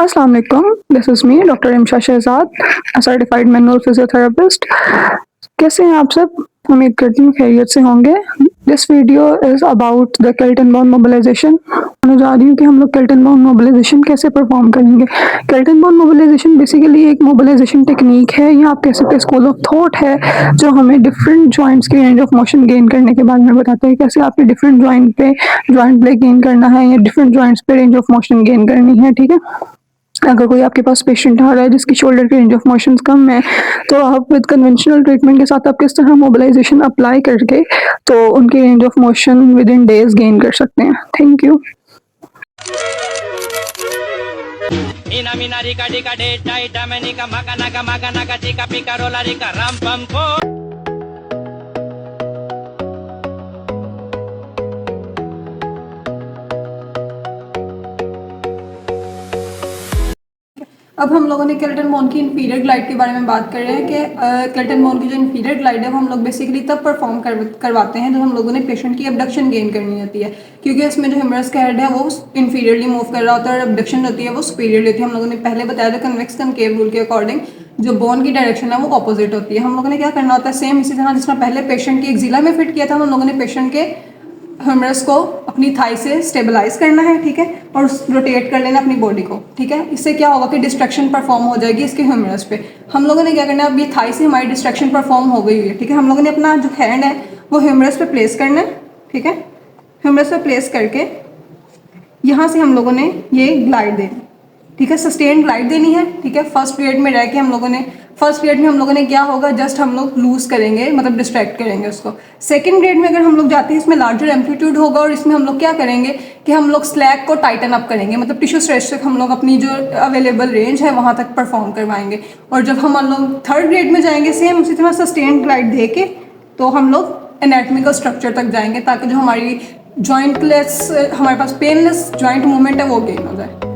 Assalamu alaikum. This is me, Dr. Imsha Shehzad, a certified manual physiotherapist. कैसे हैं आप सब? उम्मीद करती हूँ खैरियत से होंगे। This video is about the Kaltenborn mobilisation. मैं जा रही हूँ कि हम लोग केल्टन बोन मोबिलाइजेशन कैसे परफॉर्म करेंगे। केल्टन बोन मोबिलाइजेशन बेसिकली एक मोबिलाइजेशन टेक्निक है, या आप कह सकते हैं स्कूल ऑफ थॉट है, जो हमें डिफरेंट जॉइंट्स के रेंज ऑफ मोशन गेन करने के बारे में बताते हैं। कैसे आपके डिफरेंट जॉइंट पे गेन करना है, या डिफरेंट जॉइंट्स पे रेंज ऑफ मोशन गेन करनी है। ठीक है, अगर कोई आपके पास पेशेंट आ रहा है जिसकी शोल्डर की रेंज ऑफ मोशंस कम है, तो आप विद कन्वेंशनल ट्रीटमेंट के साथ आप किस तरह मोबिलाइजेशन अप्लाई करके तो उनकी range of motion with in days gain कर सकते हैं। Thank you. Ina mina rika dika de dai damenika maga naga tika pika rola rika ram pam ko. अब हम लोगों ने केल्टन बोन की इंफीरियर ग्लाइड के बारे में बात कर रहे हैं कि केल्टन बोन की जो इंफीरियर ग्लाइड है वो हम लोग बेसिकली तब परफॉर्म करवाते हैं जब हम लोगों ने पेशेंट की अबडक्शन गेन करनी होती है, क्योंकि इसमें जो ह्यूमरस का हेड है वो इंफीरियरली मूव कर रहा होता है और अबडक्शन होती है वो सुपीरियरली होती है। हम लोगों ने पहले बताया था कन्वेक्स कनकेव रूल के अकॉर्डिंग जो बोन की डायरेक्शन है वो ऑपोजिट होती है। हम लोगों ने क्या करना होता है, सेम इसी तरह जिस तरह पहले पेशेंट की एक्जिला में फिट किया था, हम लोगों ने पेशेंट के ह्यूमरस को अपनी थाई से स्टेबलाइज करना है, ठीक है, और रोटेट कर लेना अपनी बॉडी को, ठीक है। इससे क्या होगा कि डिस्ट्रैक्शन परफॉर्म हो जाएगी इसके ह्यूमरस पे। हम लोगों ने क्या करना है, अब ये थाई से हमारी डिस्ट्रैक्शन परफॉर्म हो गई हुई है, ठीक है। हम लोगों ने अपना जो हैंड है वो ह्यूमरस पे प्लेस करना है, ठीक है। ह्यूमरस पे प्लेस करके यहाँ से हम लोगों ने ये ग्लाइड देनी, ठीक है, सस्टेन ग्लाइड देनी है, ठीक है। फर्स्ट पीरियड में रह के हम लोगों ने क्या होगा, जस्ट हम लोग लूज करेंगे, मतलब डिस्ट्रैक्ट करेंगे उसको। सेकंड ग्रेड में अगर हम लोग जाते हैं, इसमें लार्जर एम्पलीट्यूड होगा और इसमें हम लोग क्या करेंगे कि हम लोग स्लैग को टाइटन अप करेंगे, मतलब टिश्यू स्ट्रेच तक हम लोग अपनी जो अवेलेबल रेंज है वहाँ तक परफॉर्म करवाएंगे। और जब हम लोग थर्ड ग्रेड में जाएंगे, सेम उसी तरह सस्टेन ग्लाइड दे के तो हम लोग एनाटॉमिकल स्ट्रक्चर तक जाएंगे, ताकि जो हमारी जॉइंटलेस, हमारे पास पेनलेस जॉइंट मूवमेंट है वो गेन हो जाए।